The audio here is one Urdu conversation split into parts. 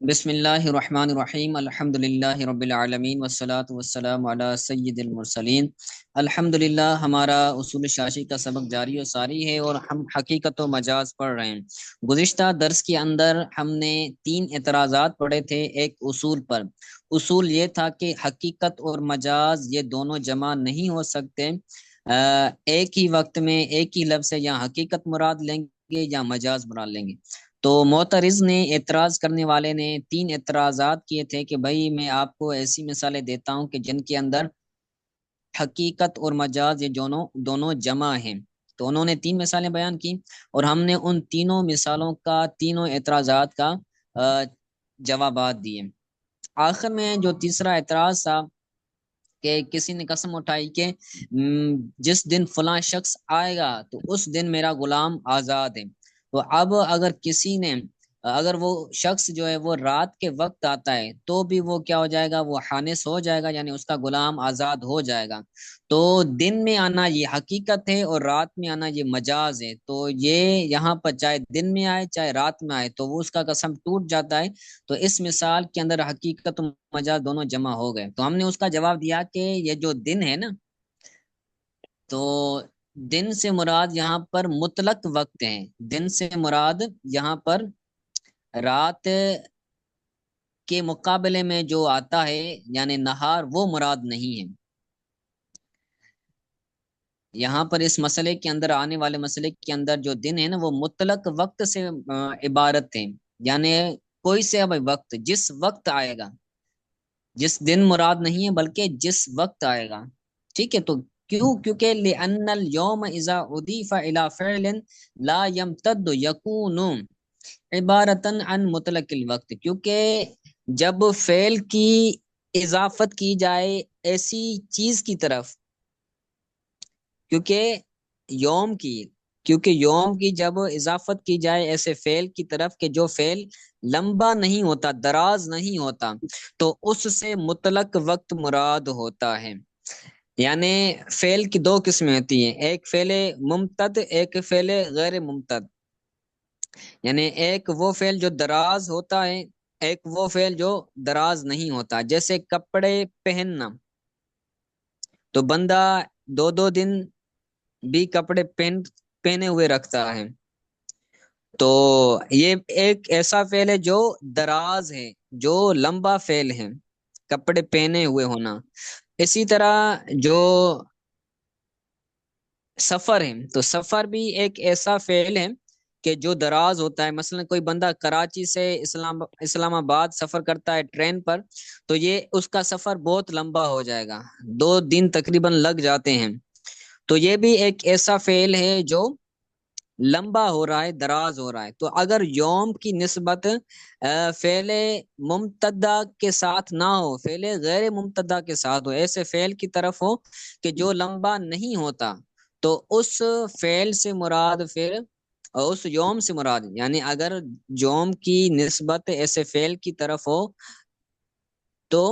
بسم اللہ الرحمن الرحیم الحمد للہ رب العالمین والصلاة والسلام علی سید المرسلین۔ الحمد للہ ہمارا اصول شاشی کا سبق جاری و ساری ہے اور ہم حقیقت و مجاز پڑھ رہے ہیں۔ گزشتہ درس کے اندر ہم نے 3 اعتراضات پڑھے تھے ایک اصول پر۔ اصول یہ تھا کہ حقیقت اور مجاز یہ دونوں جمع نہیں ہو سکتے، ایک ہی وقت میں ایک ہی لفظ سے یا حقیقت مراد لیں گے یا مجاز مراد لیں گے۔ تو معترض نے، اعتراض کرنے والے نے 3 اعتراضات کیے تھے کہ بھائی میں آپ کو ایسی مثالیں دیتا ہوں کہ جن کے اندر حقیقت اور مجاز یہ دونوں جمع ہیں۔ تو انہوں نے 3 مثالیں بیان کی اور ہم نے ان تینوں مثالوں کا، تینوں اعتراضات کا جوابات دیے۔ آخر میں جو تیسرا اعتراض تھا کہ کسی نے قسم اٹھائی کہ جس دن فلاں شخص آئے گا تو اس دن میرا غلام آزاد ہے۔ تو اب اگر وہ شخص جو ہے وہ رات کے وقت آتا ہے تو بھی وہ کیا ہو جائے گا، وہ حانس ہو جائے گا، یعنی اس کا غلام آزاد ہو جائے گا۔ تو دن میں آنا یہ حقیقت ہے اور رات میں آنا یہ مجاز ہے۔ تو یہ یہاں پر چاہے دن میں آئے چاہے رات میں آئے تو وہ اس کا قسم ٹوٹ جاتا ہے۔ تو اس مثال کے اندر حقیقت و مجاز دونوں جمع ہو گئے۔ تو ہم نے اس کا جواب دیا کہ یہ جو دن ہے نا، تو دن سے مراد یہاں پر مطلق وقت ہے، دن سے مراد یہاں پر رات کے مقابلے میں جو آتا ہے یعنی نہار، وہ مراد نہیں ہے۔ یہاں پر اس مسئلے کے اندر، آنے والے مسئلے کے اندر جو دن ہے نا وہ مطلق وقت سے عبارت ہے، یعنی کوئی سے اب وقت، جس وقت آئے گا، جس دن مراد نہیں ہے بلکہ جس وقت آئے گا۔ ٹھیک ہے، تو کیونکہ لأن اليوم اذا اضيف الى فعل لا يمتد يكون عبارتا عن مطلق الوقت، کیونکہ جب فعل کی اضافت کی جائے ایسی چیز کی طرف، کیونکہ یوم کی جب اضافت کی جائے ایسے فعل کی طرف کہ جو فعل لمبا نہیں ہوتا، دراز نہیں ہوتا، تو اس سے مطلق وقت مراد ہوتا ہے۔ یعنی فعل کی 2 قسمیں ہوتی ہیں، ایک فعل ممتد، ایک فعل غیر ممتد۔ یعنی ایک وہ فعل جو دراز ہوتا ہے، ایک وہ فعل جو دراز نہیں ہوتا، جیسے کپڑے پہننا۔ تو بندہ 2 دن بھی کپڑے پہنے ہوئے رکھتا ہے، تو یہ ایک ایسا فعل ہے جو دراز ہے، جو لمبا فعل ہے، کپڑے پہنے ہوئے ہونا۔ اسی طرح جو سفر ہے، تو سفر بھی ایک ایسا فعل ہے کہ جو دراز ہوتا ہے۔ مثلا کوئی بندہ کراچی سے اسلام آباد سفر کرتا ہے ٹرین پر، تو یہ اس کا سفر بہت لمبا ہو جائے گا، 2 دن تقریباً لگ جاتے ہیں۔ تو یہ بھی ایک ایسا فعل ہے جو لمبا ہو رہا ہے، دراز ہو رہا ہے۔ تو اگر یوم کی نسبت فعل ممتدہ کے ساتھ نہ ہو، فعل غیر ممتدہ کے ساتھ ہو، ایسے فعل کی طرف ہو کہ جو لمبا نہیں ہوتا، تو اس فعل سے مراد پھر اس یوم سے مراد، یعنی اگر یوم کی نسبت ایسے فعل کی طرف ہو تو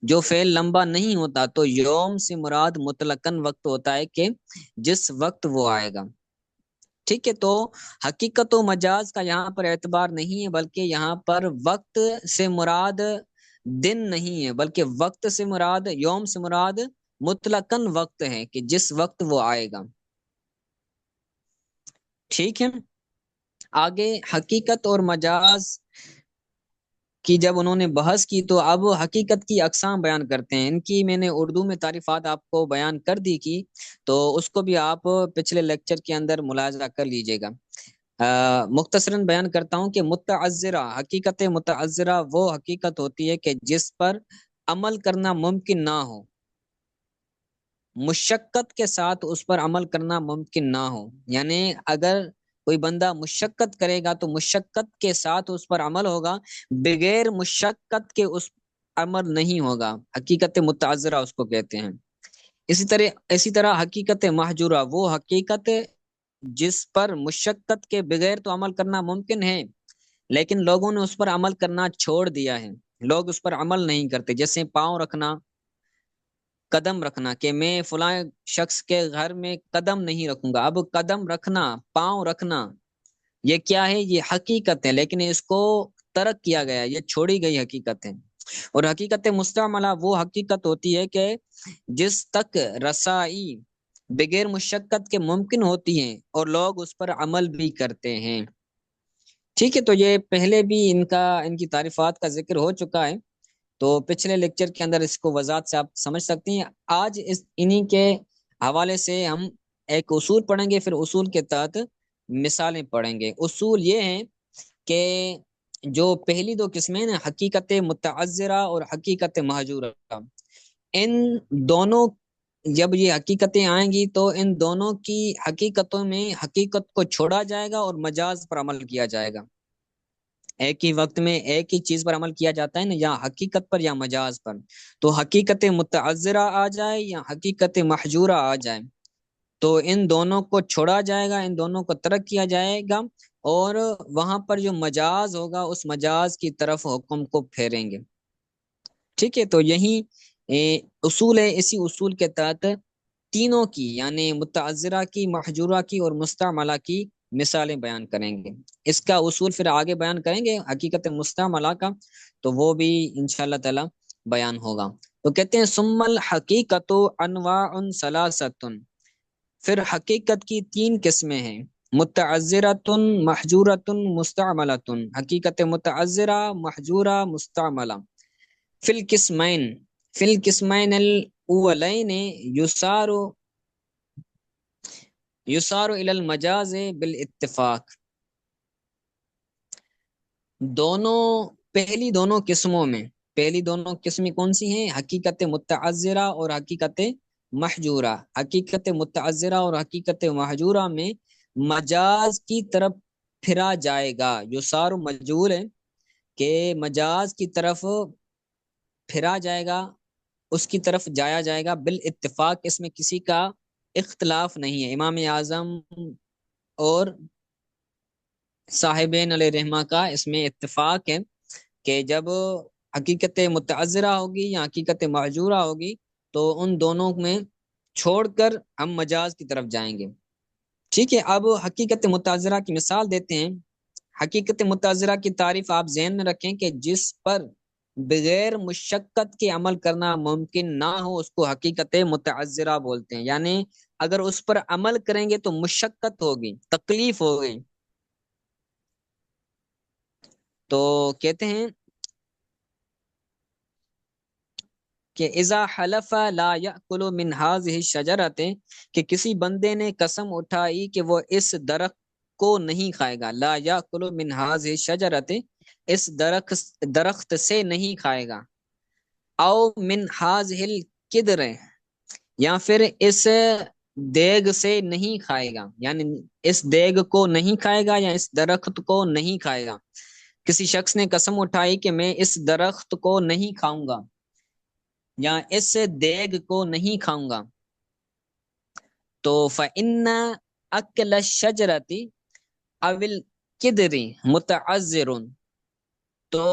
جو فعل لمبا نہیں ہوتا، تو یوم سے مراد مطلقاً وقت ہوتا ہے کہ جس وقت وہ آئے گا۔ ٹھیک ہے، تو حقیقت و مجاز کا یہاں پر اعتبار نہیں ہے، بلکہ یہاں پر وقت سے مراد دن نہیں ہے، بلکہ وقت سے مراد، یوم سے مراد مطلقاً وقت ہے کہ جس وقت وہ آئے گا۔ ٹھیک ہے، آگے حقیقت اور مجاز کی جب انہوں نے بحث کی تو اب حقیقت کی اقسام بیان کرتے ہیں۔ ان کی میں نے اردو میں تعریفات آپ کو بیان کر دی کی، تو اس کو بھی آپ پچھلے لیکچر کے اندر ملاحظہ کر لیجئے گا۔ مختصراً بیان کرتا ہوں کہ متعذرہ، حقیقت متعذرہ وہ حقیقت ہوتی ہے کہ جس پر عمل کرنا ممکن نہ ہو، مشقت کے ساتھ اس پر عمل کرنا ممکن نہ ہو۔ یعنی اگر کوئی بندہ مشقت کرے گا تو مشقت کے ساتھ اس پر عمل ہوگا، بغیر مشقت کے اس عمل نہیں ہوگا، حقیقت متعذرہ اس کو کہتے ہیں۔ اسی طرح حقیقت محجورہ وہ حقیقت جس پر مشقت کے بغیر تو عمل کرنا ممکن ہے، لیکن لوگوں نے اس پر عمل کرنا چھوڑ دیا ہے، لوگ اس پر عمل نہیں کرتے۔ جیسے پاؤں رکھنا، قدم رکھنا، کہ میں فلاں شخص کے گھر میں قدم نہیں رکھوں گا۔ اب قدم رکھنا، پاؤں رکھنا، یہ کیا ہے؟ یہ حقیقت ہے، لیکن اس کو ترک کیا گیا، یہ چھوڑی گئی حقیقت ہے۔ اور حقیقت مستعملہ وہ حقیقت ہوتی ہے کہ جس تک رسائی بغیر مشقت کے ممکن ہوتی ہیں اور لوگ اس پر عمل بھی کرتے ہیں۔ ٹھیک ہے، تو یہ پہلے بھی ان کی تعریفات کا ذکر ہو چکا ہے، تو پچھلے لیکچر کے اندر اس کو وضاحت سے آپ سمجھ سکتے ہیں۔ آج انہی کے حوالے سے ہم ایک اصول پڑھیں گے، پھر اصول کے تحت مثالیں پڑھیں گے۔ اصول یہ ہیں کہ جو پہلی دو قسمیں نا، حقیقت متعذرہ اور حقیقت محجورہ، ان دونوں جب یہ حقیقتیں آئیں گی تو ان دونوں کی حقیقتوں میں حقیقت کو چھوڑا جائے گا اور مجاز پر عمل کیا جائے گا۔ ایک ہی وقت میں ایک ہی چیز پر عمل کیا جاتا ہے نا، یا حقیقت پر یا مجاز پر، تو حقیقت متعذرہ آ جائے یا حقیقت محجورہ آ جائے تو ان دونوں کو چھوڑا جائے گا، ان دونوں کو ترک کیا جائے گا، اور وہاں پر جو مجاز ہوگا اس مجاز کی طرف حکم کو پھیریں گے۔ ٹھیک ہے، تو یہی اصول ہے۔ اسی اصول کے تحت تینوں کی یعنی متعذرہ کی، محجورہ کی اور مستعملہ کی مثالیں بیان کریں گے۔ اس کا اصول پھر آگے بیان کریں گے حقیقت مستعملہ کا، تو وہ بھی انشاءاللہ تعالی بیان ہوگا۔ تو کہتے ہیں ثم الحقیقت انواع ثلاثۃ، پھر حقیقت کی تین قسمیں ہیں، متعذرۃ، محجورۃ، مستعملۃ۔ حقیقت متعذرہ، محجورہ، مستعملہ۔ فی القسمین الاولین یسار الی المجاز بالاتفاق، پہلی دونوں قسموں میں، پہلی دونوں قسمیں کون سی ہیں؟ حقیقت متعذرہ اور حقیقت محجورہ۔ حقیقت متعذرہ اور حقیقت محجورہ میں مجاز کی طرف پھرا جائے گا۔ یسار مجہول ہے کہ مجاز کی طرف پھرا جائے گا، اس کی طرف جایا جائے گا، بالاتفاق، اس میں کسی کا اختلاف نہیں ہے۔ امام اعظم اور صاحبین علیہ رحمہ کا اس میں اتفاق ہے کہ جب حقیقت متعذرہ ہوگی یا حقیقت معذورہ ہوگی تو ان دونوں میں چھوڑ کر ہم مجاز کی طرف جائیں گے۔ ٹھیک ہے، اب حقیقت متعذرہ کی مثال دیتے ہیں۔ حقیقت متعذرہ کی تعریف آپ ذہن میں رکھیں کہ جس پر بغیر مشقت کے عمل کرنا ممکن نہ ہو اس کو حقیقت متعذرہ بولتے ہیں، یعنی اگر اس پر عمل کریں گے تو مشقت ہوگی، تکلیف ہوگی۔ تو کہتے ہیں کہ اذا حلف لا یأکل من هذه الشجرۃ، کہ کسی بندے نے قسم اٹھائی کہ وہ اس درخت کو نہیں کھائے گا، لا یأکل من هذه الشجرۃ، اس درخت سے نہیں کھائے گا، او من هذه القدر، یا پھر اس دیگ سے نہیں کھائے گا، یعنی اس دیگ کو نہیں کھائے گا یا اس درخت کو نہیں کھائے گا۔ کسی شخص نے قسم اٹھائی کہ میں اس درخت کو نہیں کھاؤں گا یا اس دیگ کو نہیں کھاؤں گا، تو فإن أكل الشجرة أو القدر متعذر، تو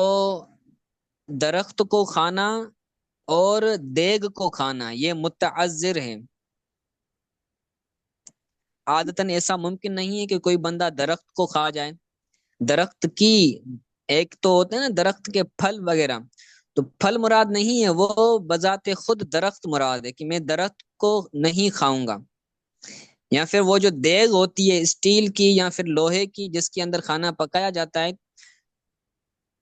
درخت کو کھانا اور دیگ کو کھانا یہ متعذر ہے۔ عادتاً ایسا ممکن نہیں ہے کہ کوئی بندہ درخت کو کھا جائے۔ درخت کی ایک تو ہوتے ہیں نا درخت کے پھل وغیرہ، تو پھل مراد نہیں ہے، وہ بذات خود درخت مراد ہے کہ میں درخت کو نہیں کھاؤں گا۔ یا پھر وہ جو دیگ ہوتی ہے اسٹیل کی یا پھر لوہے کی جس کے اندر کھانا پکایا جاتا ہے،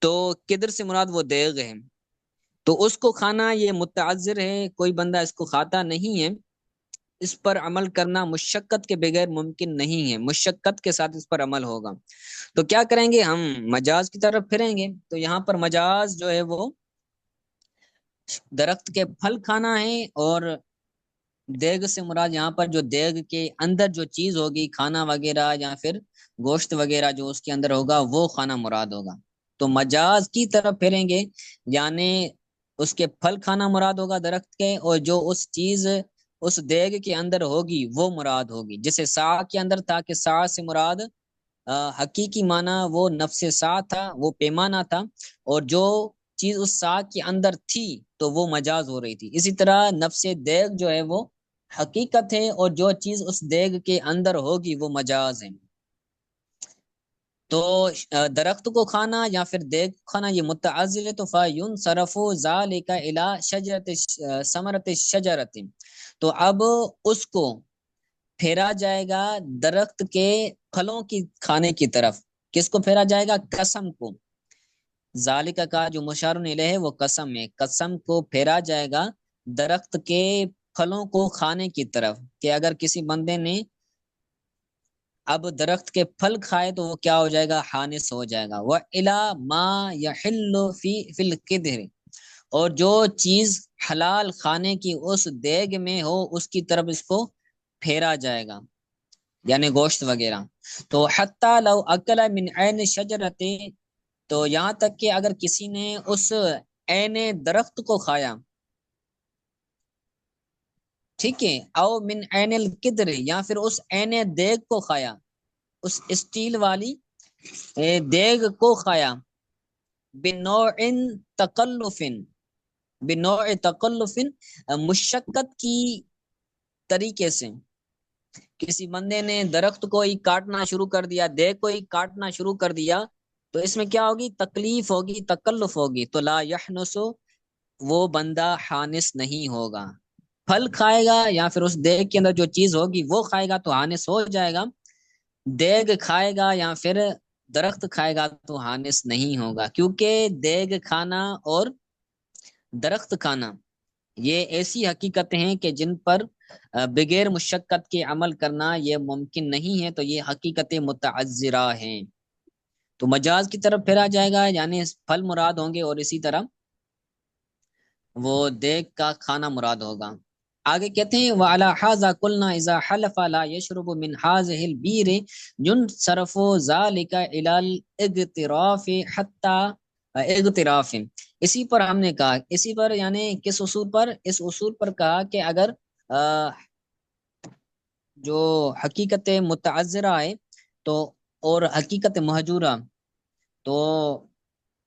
تو کدر سے مراد وہ دیگ ہے، تو اس کو کھانا یہ متعذر ہے، کوئی بندہ اس کو کھاتا نہیں ہے۔ اس پر عمل کرنا مشقت کے بغیر ممکن نہیں ہے، مشقت کے ساتھ اس پر عمل ہوگا۔ تو کیا کریں گے؟ ہم مجاز کی طرف پھریں گے۔ تو یہاں پر مجاز جو ہے وہ درخت کے پھل کھانا ہے، اور دیگ سے مراد یہاں پر جو دیگ کے اندر جو چیز ہوگی کھانا وغیرہ یا پھر گوشت وغیرہ جو اس کے اندر ہوگا وہ کھانا مراد ہوگا۔ تو مجاز کی طرف پھریں گے، یعنی اس کے پھل کھانا مراد ہوگا درخت کے، اور جو اس چیز اس دیگ کے اندر ہوگی وہ مراد ہوگی۔ جیسے سا کے اندر تھا کہ سا سے مراد حقیقی معنی وہ نفس سا تھا، وہ پیمانہ تھا، اور جو چیز اس سا کے اندر تھی تو وہ مجاز ہو رہی تھی۔ اسی طرح نفس دیگ جو ہے وہ حقیقت ہے، اور جو چیز اس دیگ کے اندر ہوگی وہ مجاز ہے۔ تو درخت کو کھانا یا پھر دیگ کو کھانا یہ متعذر ہے، تو فَيُنْ صَرَفُ ذَلِكَ إِلَى شَجَرَةِ ثمرۃ الشجرۃ، تو اب اس کو پھیرا جائے گا درخت کے پھلوں کی کھانے کی طرف۔ کس کو پھیرا جائے گا؟ قسم کو۔ ذالک کا جو مشار الیہ ہے وہ قسم ہے، قسم کو پھیرا جائے گا درخت کے پھلوں کو کھانے کی طرف، کہ اگر کسی بندے نے اب درخت کے پھل کھائے تو وہ کیا ہو جائے گا؟ حانس ہو جائے گا۔ وَإِلَى مَا يَحِلُّ فِي الْقِدْرِ، اور جو چیز حلال کھانے کی اس دیگ میں ہو اس کی طرف اس کو پھیرا جائے گا، یعنی گوشت وغیرہ۔ تو حتی لو اکل من عین شجرت، تو یہاں تک کہ اگر کسی نے اس عین درخت کو کھایا، ٹھیک ہے، او من عین القدر، یا پھر اس عین دیگ کو کھایا، اس اسٹیل والی دیگ کو کھایا، بنوع تکلف، بنوع تکلف، مشقت کی طریقے سے، کسی بندے نے درخت کو ہی کاٹنا شروع کر دیا، دیگ کو ہی کاٹنا شروع کر دیا، تو اس میں کیا ہوگی؟ تکلیف ہوگی، تکلف ہوگی، تو لا یحنس، وہ بندہ حانس نہیں ہوگا۔ پھل کھائے گا یا پھر اس دیگ کے اندر جو چیز ہوگی وہ کھائے گا تو حانس ہو جائے گا، دیگ کھائے گا یا پھر درخت کھائے گا تو حانس نہیں ہوگا، کیونکہ دیگ کھانا اور درخت کھانا یہ ایسی حقیقت ہیں کہ جن پر بغیر مشقت کے عمل کرنا یہ ممکن نہیں ہے، تو یہ حقیقت متعذرہ ہیں۔ تو مجاز کی طرف پھیرا جائے گا، یعنی پھل مراد ہوں گے، اور اسی طرح وہ دیگ کا کھانا مراد ہوگا۔ آگے کہتے ہیں وَعَلَى هَذَا قُلْنَا إِذَا حَلَفَ لَا يَشْرُبُ مِنْ هَذِهِ الْبِئْرِ يُنْصَرَفُ ذَلِكَ إِلَى الْاغْتِرَافِ حَتَّى اغتراف، اسی پر ہم نے کہا، اسی پر یعنی کس اصول پر؟ اس اصول پر کہا کہ اگر جو حقیقت متعذرہ ہے تو اور حقیقت مہجورہ، تو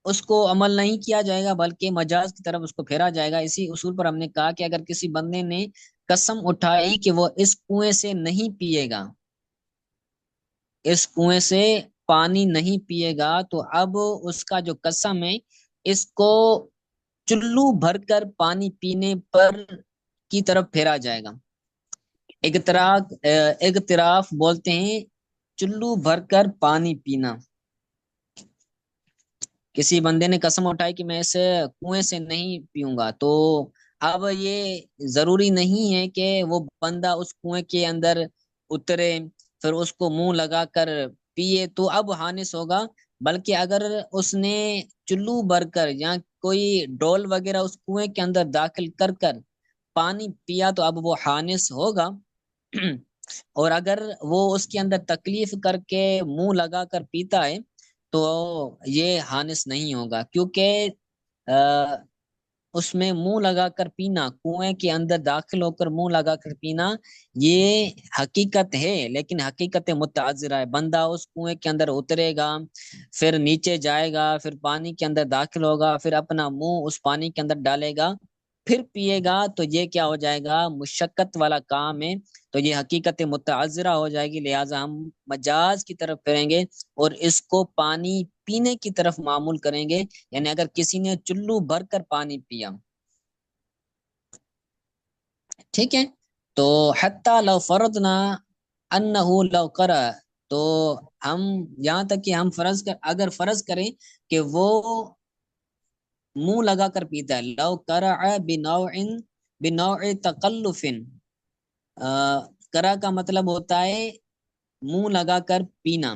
اس کو عمل نہیں کیا جائے گا بلکہ مجاز کی طرف اس کو پھیرا جائے گا۔ اسی اصول پر ہم نے کہا کہ اگر کسی بندے نے قسم اٹھائی کہ وہ اس کنویں سے نہیں پیے گا، اس کنویں سے پانی نہیں پیے گا، تو اب اس کا جو قسم ہے اس کو چلو بھر کر پانی پینے پر کی طرف پھیرا جائے گا۔ اغتراف بولتے ہیں چلو بھر کر پانی پینا۔ کسی بندے نے قسم اٹھائی کہ میں اس کنویں سے نہیں پیوں گا، تو اب یہ ضروری نہیں ہے کہ وہ بندہ اس کنویں کے اندر اترے پھر اس کو منہ لگا کر پیے تو اب حانس ہوگا، بلکہ اگر اس نے چلو بھر کر یا کوئی ڈول وغیرہ اس کنویں کے اندر داخل کر کر پانی پیا تو اب وہ حانس ہوگا۔ اور اگر وہ اس کے اندر تکلیف کر کے منہ لگا کر پیتا ہے تو یہ حانس نہیں ہوگا، کیونکہ اس میں منہ لگا کر پینا، کنویں کے اندر داخل ہو کر منہ لگا کر پینا یہ حقیقت ہے، لیکن حقیقت متعذرہ ہے۔ بندہ اس کنویں کے اندر اترے گا، پھر نیچے جائے گا، پھر پانی کے اندر داخل ہوگا، پھر اپنا منہ اس پانی کے اندر ڈالے گا، پھر پیے گا، تو یہ کیا ہو جائے گا؟ مشقت والا کام ہے، تو یہ حقیقت متعذرہ ہو جائے گی، لہٰذا ہم مجاز کی طرف پھریں گے اور اس کو پانی پینے کی طرف معمول کریں گے، یعنی اگر کسی نے چلو بھر کر پانی پیا، ٹھیک ہے، تو حتی لو فرضنا انہ لو قرأ، تو ہم یہاں تک کہ ہم اگر فرض کریں کہ وہ منہ لگا کر پیتا ہے، لو قرأ بنوع تکلف، کرا کا مطلب ہوتا ہے منہ لگا کر پینا،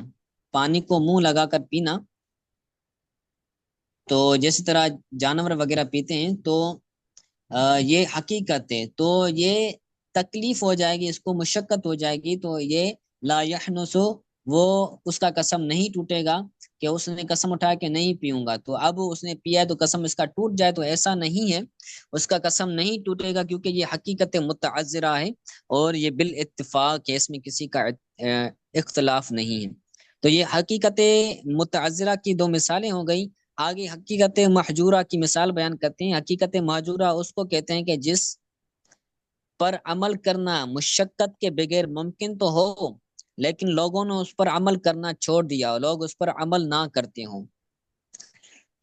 پانی کو منہ لگا کر پینا، تو جیسی طرح جانور وغیرہ پیتے ہیں، تو یہ حقیقت ہے، تو یہ تکلیف ہو جائے گی، اس کو مشقت ہو جائے گی، تو یہ لا یحنسو، وہ اس کا قسم نہیں ٹوٹے گا کہ اس نے قسم اٹھایا کہ نہیں پیوں گا تو اب اس نے پیا ہے تو قسم اس کا ٹوٹ جائے، تو ایسا نہیں ہے، اس کا قسم نہیں ٹوٹے گا، کیونکہ یہ حقیقت متعذرہ ہے اور یہ بالاتفاق ہے، اس میں کسی کا اختلاف نہیں ہے۔ تو یہ حقیقت متعذرہ کی دو مثالیں ہو گئی۔ آگے حقیقت محجورہ کی مثال بیان کرتے ہیں۔ حقیقت محجورہ اس کو کہتے ہیں کہ جس پر عمل کرنا مشقت کے بغیر ممکن تو ہو لیکن لوگوں نے اس پر عمل کرنا چھوڑ دیا، لوگ اس پر عمل نہ کرتے ہوں۔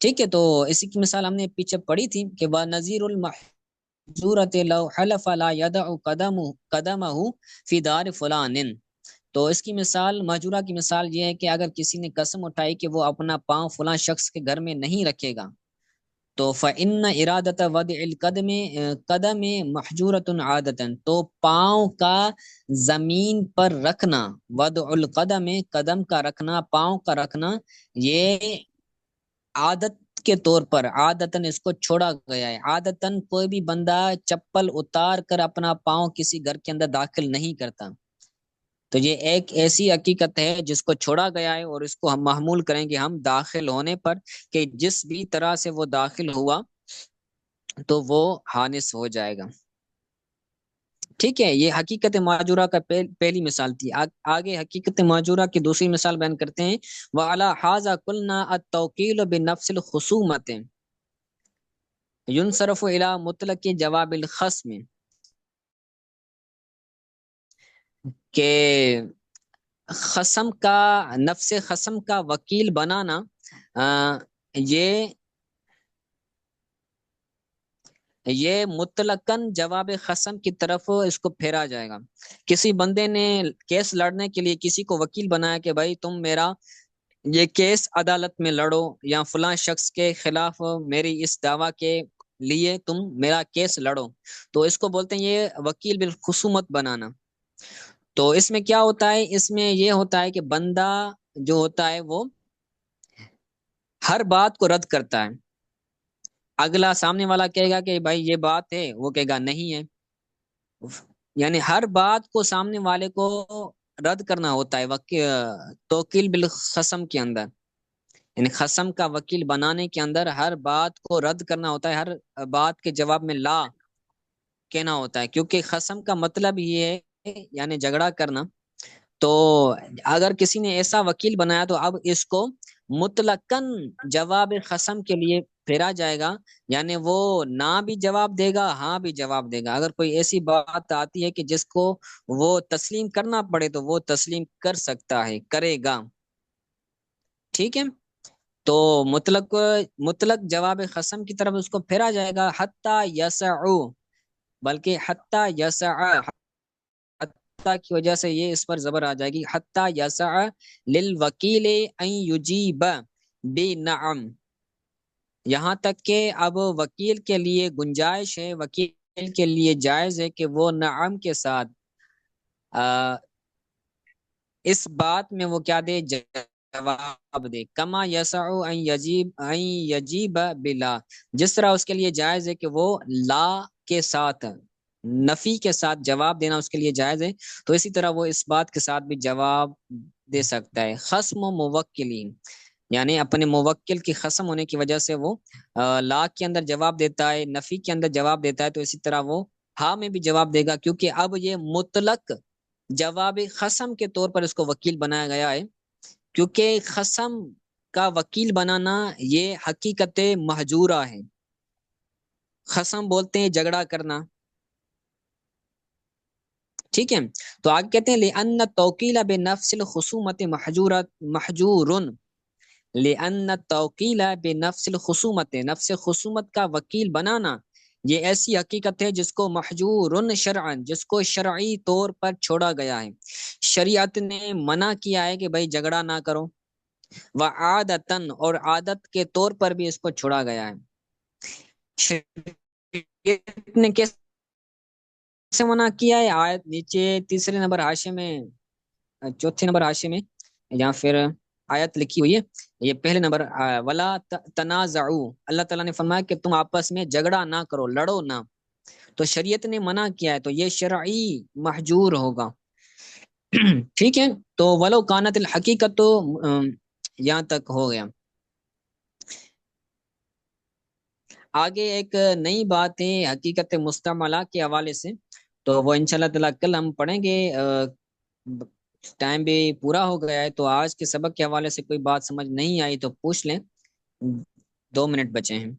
ٹھیک ہے، تو اسی کی مثال ہم نے پیچھے پڑھی تھی کہ وَنَذِيرُ الْمَحْجُورَةِ لَوْ حَلَفَ لَا يَدَعُ قَدَمَهُ فِي دَارِ فُلَانٍ۔ تو اس کی مثال، مہجورہ کی مثال یہ ہے کہ اگر کسی نے قسم اٹھائی کہ وہ اپنا پاؤں فلاں شخص کے گھر میں نہیں رکھے گا، تو فَإِنَّ إِرَادَةَ وَضْعِ الْقَدَمِ قَدَمِ مَحْجُورَةٌ عَادَةً، تو پاؤں کا زمین پر رکھنا، وضع القدم، قدم کا رکھنا، پاؤں کا رکھنا، یہ عادت کے طور پر، عادتاً اس کو چھوڑا گیا ہے۔ عادتاً کوئی بھی بندہ چپل اتار کر اپنا پاؤں کسی گھر کے اندر داخل نہیں کرتا، تو یہ ایک ایسی حقیقت ہے جس کو چھوڑا گیا ہے، اور اس کو ہم محمول کریں گے ہم داخل ہونے پر، کہ جس بھی طرح سے وہ داخل ہوا تو وہ حانس ہو جائے گا۔ ٹھیک ہے، یہ حقیقت ماجورہ کا پہلی مثال تھی۔ آگے حقیقت ماجورہ کی دوسری مثال بیان کرتے ہیں، وَعَلَى هَذَا قُلْنَا التَّوْكِيلُ بِنَفْسِ الْخُصُومَةِ يُنْصَرَفُ إِلَى مُطْلَقِ جواب الخصم، کہ خصم کا، نفس خصم کا وکیل بنانا، یہ مطلقاً جواب خصم کی طرف اس کو پھیرا جائے گا۔ کسی بندے نے کیس لڑنے کے لیے کسی کو وکیل بنایا کہ بھائی تم میرا یہ کیس عدالت میں لڑو، یا فلاں شخص کے خلاف میری اس دعویٰ کے لیے تم میرا کیس لڑو، تو اس کو بولتے ہیں یہ وکیل بالخصومت بنانا۔ تو اس میں کیا ہوتا ہے، اس میں یہ ہوتا ہے کہ بندہ جو ہوتا ہے وہ ہر بات کو رد کرتا ہے۔ اگلا سامنے والا کہے گا کہ بھائی یہ بات ہے، وہ کہے گا نہیں ہے، یعنی ہر بات کو سامنے والے کو رد کرنا ہوتا ہے توکیل بالخصم کے اندر، یعنی خصم کا وکیل بنانے کے اندر ہر بات کو رد کرنا ہوتا ہے، ہر بات کے جواب میں لا کہنا ہوتا ہے، کیونکہ خصم کا مطلب یہ ہے یعنی جھگڑا کرنا۔ تو اگر کسی نے ایسا وکیل بنایا تو اب اس کو مطلقاً جواب خصم کے لیے پھیرا جائے گا، یعنی وہ نہ بھی جواب دے گا، ہاں بھی جواب دے گا۔ اگر کوئی ایسی بات آتی ہے کہ جس کو وہ تسلیم کرنا پڑے تو وہ تسلیم کر سکتا ہے، کرے گا۔ ٹھیک ہے، تو مطلق جواب خصم کی طرف اس کو پھیرا جائے گا، حتی یسعو، بلکہ حتی یسع، حتی کی وجہ سے یہ اس پر زبر آ جائے گی، حتی یسع للوکیل ان یجیب بنعم، یہاں تک کہ اب وکیل کے لیے گنجائش ہے، وکیل کے لیے جائز ہے کہ وہ نعم کے ساتھ اس بات میں وہ کیا دے، جواب دے، کما یسعو ان یجیب بلا، جس طرح اس کے لیے جائز ہے کہ وہ لا کے ساتھ، نفی کے ساتھ جواب دینا اس کے لیے جائز ہے، تو اسی طرح وہ اس بات کے ساتھ بھی جواب دے سکتا ہے۔ خصم و موکلین، یعنی اپنے موکل کی خصم ہونے کی وجہ سے وہ لا کے اندر جواب دیتا ہے، نفی کے اندر جواب دیتا ہے، تو اسی طرح وہ ہاں میں بھی جواب دے گا، کیونکہ اب یہ مطلق جواب خصم کے طور پر اس کو وکیل بنایا گیا ہے، کیونکہ خصم کا وکیل بنانا یہ حقیقت مہجورہ ہے۔ خصم بولتے ہیں جھگڑا کرنا۔ ٹھیک ہے، تو آگے کہتے ہیں لِأَنَّ التَّوْكِيلَ بِنَفْسِ الْخُصُومَةِ مَحْجُورٌ، لِأَنَّ التَّوْكِيلَ بِنَفْسِ الْخُصُومَةِ، نفس خصومت کا وکیل بنانا یہ ایسی حقیقت ہے جس کو محجورن شرعن، جس کو شرعی طور پر چھوڑا گیا ہے، شریعت نے منع کیا ہے کہ بھائی جھگڑا نہ کرو، وعادتاً، اور عادت کے طور پر بھی اس کو چھوڑا گیا ہے۔ شریعت نے سے منع کیا ہے، آیت نیچے تیسرے نمبر حاشے میں، چوتھے نمبر حاشے میں، یا پھر آیت لکھی ہوئی ہے، یہ پہلے نمبر، ولا تنازعوا، اللہ تعالیٰ نے فرمایا کہ تم آپس میں جھگڑا نہ کرو، لڑو نہ، تو شریعت نے منع کیا ہے تو یہ شرعی محجور ہوگا۔ ٹھیک ہے، تو ولو کانت الحقیقت، تو یہاں تک ہو گیا۔ آگے ایک نئی بات ہے حقیقت مستعملہ کے حوالے سے، تو وہ انشاءاللہ تعالیٰ کل ہم پڑھیں گے۔ ٹائم بھی پورا ہو گیا ہے، تو آج کے سبق کے حوالے سے کوئی بات سمجھ نہیں آئی تو پوچھ لیں، 2 منٹ بچے ہیں۔